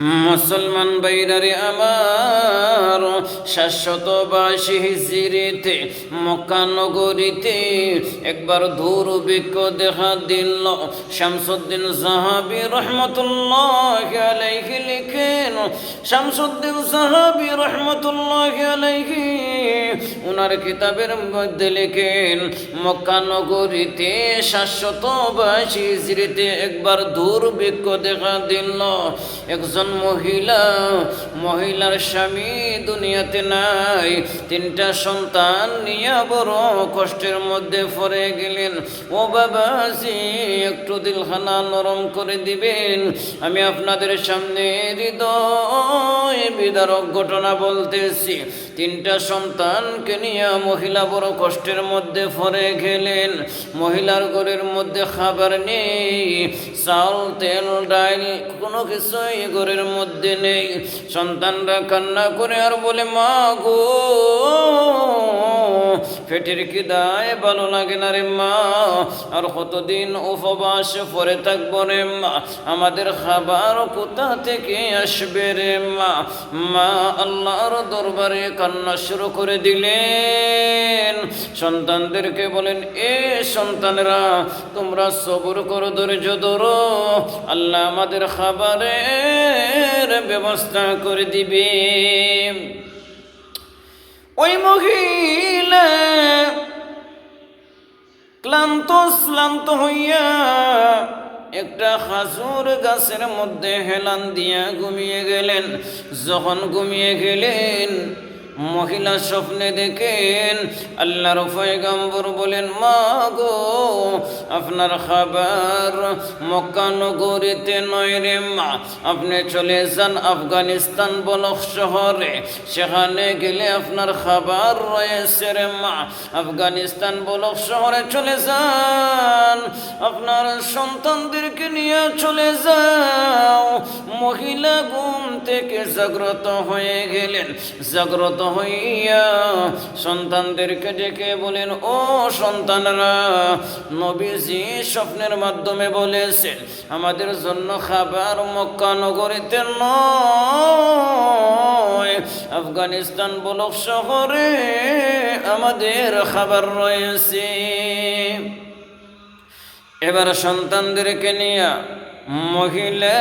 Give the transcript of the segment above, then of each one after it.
মুসলমান বাইরারে আমার 782 হিজরিতে মক্কা নগরীতে একবার দুর্ভিক্ষ দেখা দিল। শামসুদ্দিন যাহাবী রহমতুল্লাহি আলাইহি লিখেন, শামসুদ্দিন যাহাবী রহমতুল্লাহি আলাইহি ওনার কিতাবের মধ্যে লিখেন, মক্কা নগরীতে 782 হিজরিতে একবার দুর্ভিক্ষ দেখা দিল। একজন মহিলার স্বামী দুনিয়াতে নাই, 3টা সন্তান নিয়ে বড় কষ্টের মধ্যে পড়ে গেলেন। ও বাবাজি, একটু দিলখানা নরম করে দিবেন, আমি আপনাদের সামনে হৃদয় বিদারক ঘটনা বলতেছি। 3টা সন্তানকে নিয়ে মহিলা বড় কষ্টের মধ্যে পড়ে গেলেন। মহিলার ঘরের মধ্যে খাবার নেই, চাল তেল ডাল কোনো কিছুই ঘরের মধ্যে নেই। সন্তানরা কান্না করে আর বলে, মা গো, পেটের খিদায় ভালো লাগে না রে মা, আর কতদিন উপবাস পরে থাকবো রে মা, আমাদের খাবার কোথা থেকে আসবে রে মা। মা আল্লাহর দরবারে কান্না শুরু করে দিলেন। সন্তানদেরকে বলেন, এ সন্তানরা, তোমরা সবর করো, ধৈর্য ধরো, আল্লাহ আমাদের খাবারের ব্যবস্থা করে দিবে। ওই মহিলা ক্লান্ত হইয়া একটা খাজুর গাছের মধ্যে হেলান দিয়া ঘুমিয়ে গেলেন। যখন ঘুমিয়ে গেলেন, মহিলা স্বপ্নে দেখেন আল্লাহর পয়গম্বর বলেন, মা গো, আপনার খাবার মক্কা নগরীতে নয় রে মা, আপনি চলে যান আফগানিস্তান বলক শহরে, সেখানে গেলে আপনার খাবার রয়েছে রে মা। আফগানিস্তান বলক শহরে চলে যান, আপনার সন্তানদেরকে নিয়ে চলে যাও। মহিলা ঘুম থেকে জাগ্রত হয়ে গেলেন। জাগ্রত হইয়া সন্তানদেরকে ডেকে বলেন, ও সন্তানরা, নবীজি স্বপ্নের মাধ্যমে বলেছেন আমাদের জন্য খাবার মক্কা নগরীতে নয়, আফগানিস্তান বলক শহরে আমাদের খাবার রয়েছে। এবার সন্তানদেরকে নিয়ে মহিলা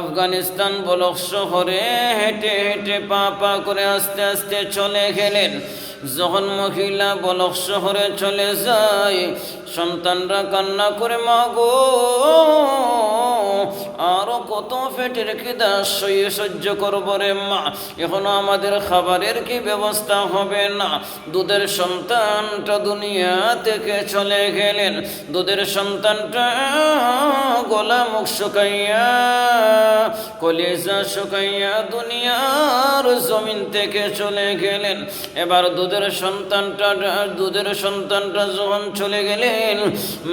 আফগানিস্তান বলক শহরে হেঁটে হেঁটে পা করে আস্তে আস্তে চলে গেলেন। যখন মহিলা বলক শহরে চলে যায়, সন্তানরা কান্না করে, মা গো, আরো কত পেটের খিদা সহ্য করবো রে মা, এখনো আমাদের খাবারের কি ব্যবস্থা হবে না। দুধের সন্তানটা দুনিয়া থেকে চলে গেলেন। দুধের সন্তানটা গলা মুখ শুকাইয়া, কলিজা শুকাইয়া দুনিয়ার জমিন থেকে চলে গেলেন। এবার দুধের সন্তানটা যখন চলে গেলেন,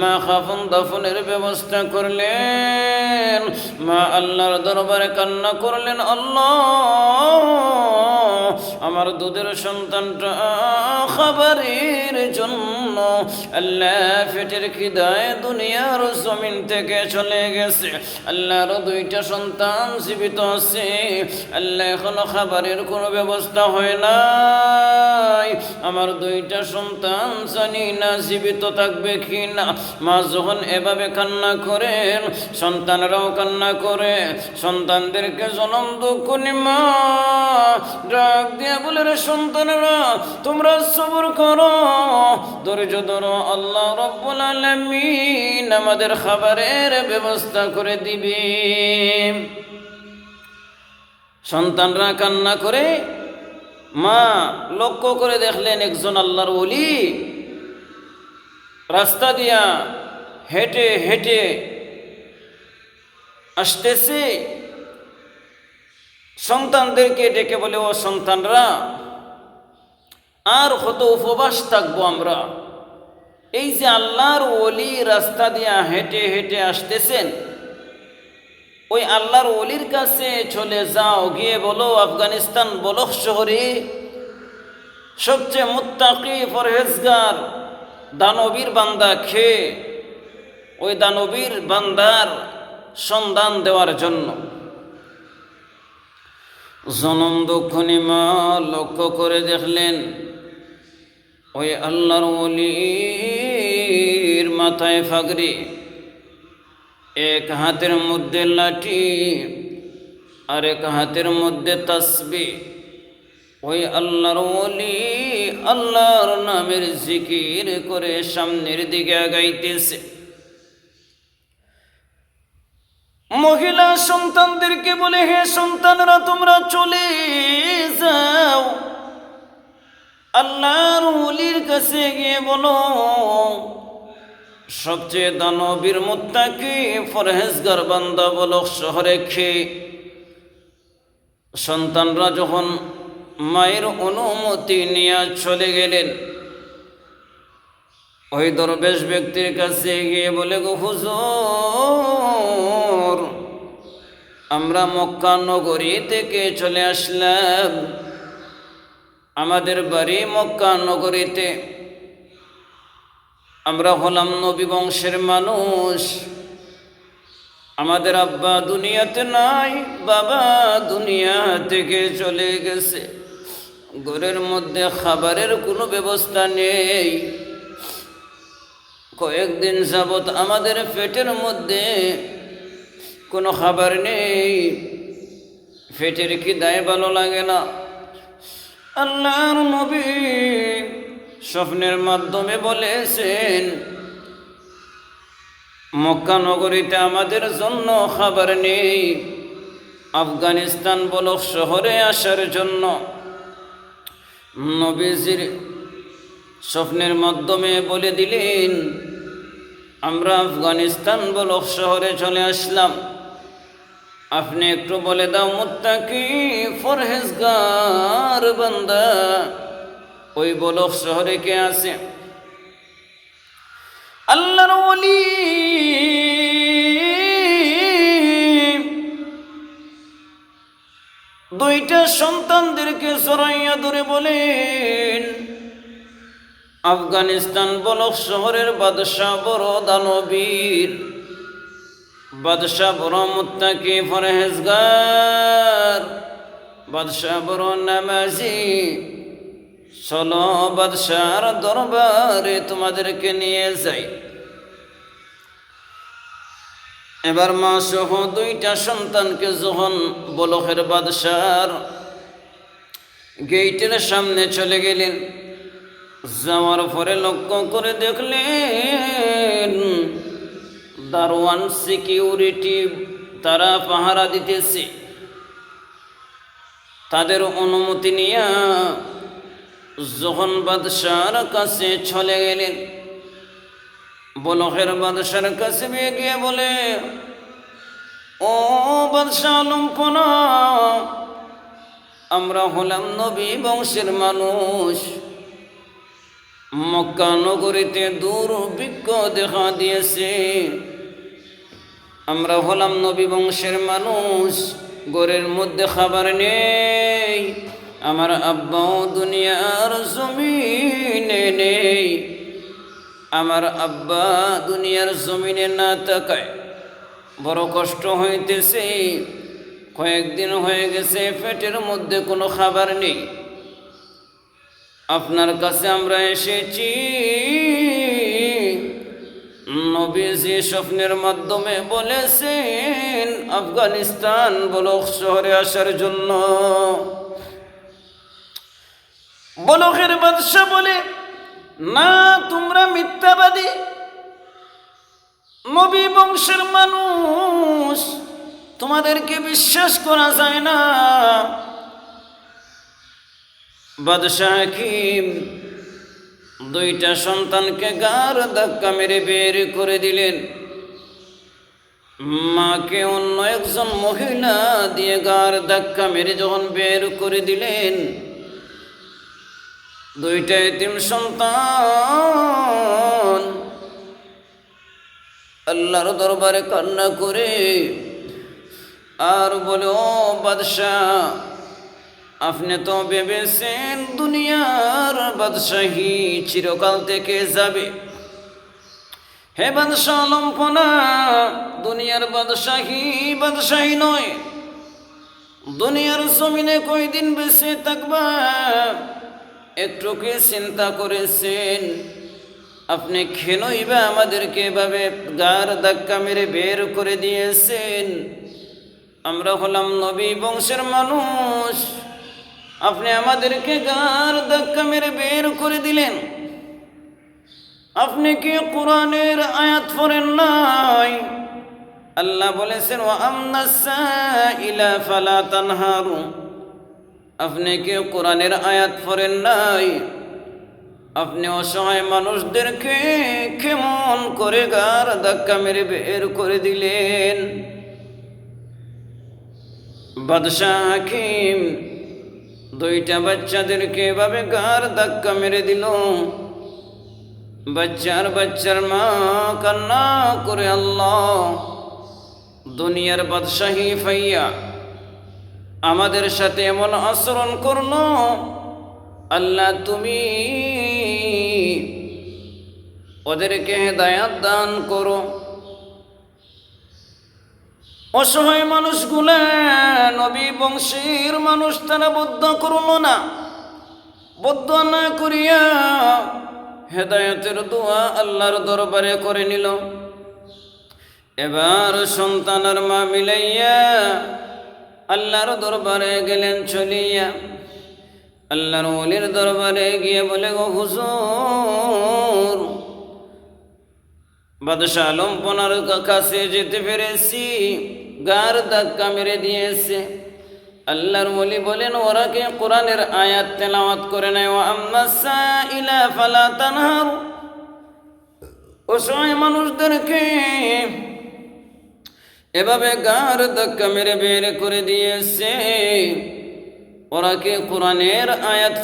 মা খাফন দাফনের ব্যবস্থা করলেন। মা আল্লাহর দরবারে কান্না করলেন, আল্লাহ, আমার দুধের সন্তানটা খাবারের জন্য আল্লাহ পেটের খিদায় দুনিয়ার জমিন থেকে চলে গেছে। আল্লাহর 2টা সন্তান জীবিত আছে, আল্লাহ এখনো খাবারের কোনো ব্যবস্থা হয় নাই। আমার 2টা সন্তান জানি না জীবিত থাকবে কি না। মা যখন এভাবে কান্না করেন, সন্তানরাও কান্না করে। সন্তানদেরকে জনম দুঃখনি মা ডাক দিয়া বলে, রে সন্তানরা, তোমরা সবর করো, ধৈর্য ধরো, আল্লাহ রব্বুল আলামিন আমাদের খাবারের ব্যবস্থা করে দিবে। সন্তানরা কান্না করে। মা লক্ষ্য করে দেখলেন একজন আল্লাহর ওলি রাস্তা দিয়া হেঁটে হেঁটে আসতেছে। সন্তানদেরকে ডেকে বলে, ও সন্তানরা, আর কত উপবাস থাকবো আমরা? এই যে আল্লাহর ওলি রাস্তা দিয়া হেঁটে হেঁটে আসতেছেন, ওই আল্লাহর ওলির কাছে চলে যাও, গিয়ে বলো আফগানিস্তান বলক শহরে সবচেয়ে মুত্তাকি পরহেজগার দানবীর বান্দা খেয়ে ওই দানবীর বান্দার সন্ধান দেওয়ার জন্য। জনম দুঃখনিমা লক্ষ্য করে দেখলেন ওই আল্লাহর ওলির মাথায় ফাগরি, এক হাতের মধ্যে লাঠি আর এক হাতের মধ্যে তাসবিহ। ওই আল্লাহর ওলি আল্লাহর নামের জিকির করে সামনের দিকে আগাইতেছে। মহিলা সন্তানদেরকে বলে, হে সন্তানরা তোমরা চলে যাও, আল্লাহর ওলির কাছে গিয়ে বলো সবচেয়ে দানবীর মুত্তাকি পরহেজগার বান্দা বলক শহরে খেয়ে। সন্তানরা যখন মায়ের অনুমতি নিয়ে চলে গেলেন, ওই দরবেশ ব্যক্তির কাছে গিয়ে বলে, গো হুজুর, আমরা মক্কা নগরী থেকে চলে আসলাম, আমাদের বাড়ি মক্কা নগরীতে, আমরা হলাম নবী বংশের মানুষ, আমাদের আব্বা দুনিয়াতে নাই, বাবা দুনিয়া থেকে চলে গেছে, ঘরের মধ্যে খাবারের কোনো ব্যবস্থা নেই, কয়েকদিন যাবৎ আমাদের পেটের মধ্যে কোনো খাবার নেই, পেটের খিদায় ভালো লাগে না। আল্লাহর নবী স্বপ্নের মাধ্যমে বলেছেন, মক্কা নগরীতে আমাদের জন্য খাবার নেই, আফগানিস্তান বলক শহরে আসার জন্য। নবীজির স্বপ্নের মাধ্যমে বলে দিলেন, আমরা আফগানিস্তান বলক শহরে চলে আসলাম, আপনি একটু বলে দাও মুত্তাকি পরহেজগার বান্দা ওই বলক শহরে কে আছে? আল্লাহর ওলি দুইটা সন্তানদেরকে সরাইয়া ধরে বলেন, আফগানিস্তান বলক শহরের বাদশাহ বড় দানবীর, বাদশাহ বড় মুত্তাকি পরহেজগার, বাদশাহ বড় নামাজি, চলো বাদশাহর দরবারে তোমাদেরকে নিয়ে যাই। এবার মা সহ দুইটা সন্তানকে যখন বলখের বাদশাহর গেইটের সামনে চলে গেলেন, যাওয়ার পরে লক্ষ্য করে দেখলেন দারোয়ান সিকিউরিটি তারা পাহারা দিতেছে। তাদের অনুমতি নিয়ে যখন বাদশাহর কাছে চলে গেলেন, বলখের বাদশাহর কাছে গিয়ে বলে, ও বাদশাহ লম্পনা, আমরা হলাম নবী বংশের মানুষ, মক্কা নগরীতে দুর্ভিক্ষ দেখা দিয়েছে, আমরা হলাম নবী বংশের মানুষ, ঘরের মধ্যে খাবার নেই, আমার আব্বাও দুনিয়ার জমিনে নেই, আমার আব্বা দুনিয়ার জমিনে না তাকায়, বড় কষ্ট হইতেছে, কয়েকদিন হয়ে গেছে পেটের মধ্যে কোনো খাবার নেই, আপনার কাছে আমরা এসেছি। নবীজি স্বপ্নের মাধ্যমে বলেছেন আফগানিস্তান বলক শহরে আসার জন্য। বলখের বাদশাহ বলে, না, তোমরা মিথ্যাবাদী, নবী বংশের মানুষ, তোমাদেরকে বিশ্বাস করা যায় না। বাদশাহ হাকিম দুইটা সন্তানকে গার ধাক্কা মেরে বের করে দিলেন। মাকে অন্য একজন মহিলা দিয়ে গার ধাক্কা মেরে যখন বের করে দিলেন, দুইটা এতিম সন্তান আল্লাহর দরবারে কান্না করে আর বলে, ও বাদশাহ, আপনি তো ভেবেছেন দুনিয়ার বাদশাহী চিরকাল থেকে যাবে। হে বাদশাহ লম্পনা, দুনিয়ার বাদশাহী নয়, দুনিয়ার জমিনে কয়দিন বেঁচে থাকবা একটু কি চিন্তা করেছেন? আপনি কেনই বা আমাদেরকে এভাবে গার ধাক্কা মেরে বের করে দিয়েছেন? আমরা হলাম নবী বংশের মানুষ, আপনি আমাদেরকে গার ধাক্কা মেরে বের করে দিলেন। আপনি কি কোরআনের আয়াত পড়েন নাই? আল্লাহ বলেছেন ওয়া আম্মাস সাইলা ফালা তানহারু। আপনি কি কোরআনের আয়াত পড়েন নাই? আপনি অসহায় মানুষদেরকে কেমন করে গার ধাক্কা মেরে বের করে দিলেন। বাদশাহ হাকিম দুইটা বাচ্চাদেরকে এভাবে গার ধাক্কা মেরে দিল। বাচ্চার মা কান্না করে, আল্লাহ, দুনিয়ার বাদশাহী ফাইয়া আমাদের সাথে এমন আচরণ করলো, আল্লাহ তুমি ওদেরকে হেদায়াত দান করো। অসহায় মানুষগুলা নবী বংশের মানুষ, তারা বদ্ধ করলো না, বদ্ধ না করিয়া হেদায়েতের দোয়া আল্লাহর দরবারে করে নিল। এবার সন্তানের মা মিলাইয়া আল্লাহর দরবারে গেলেন চলিয়া। আল্লাহর ওলির দরবারে গিয়ে বলে, গো হুজুর, বাদশাহ আলমপনার কাছে যেতে পেরেছি, গার ধাক্কা মেরে দিয়েছে। আল্লাহর ওলি বলেন, ওরা কি কোরআনের আয়াত তেলাওয়াত করে নাই? ওয়া আম্মাস সাইলা ফালা তানহার। অসহায় মানুষদেরকে এভাবে গার ধাক্কা মেরে বের করে দিয়েছে, ওরা কি কোরআনের আয়াত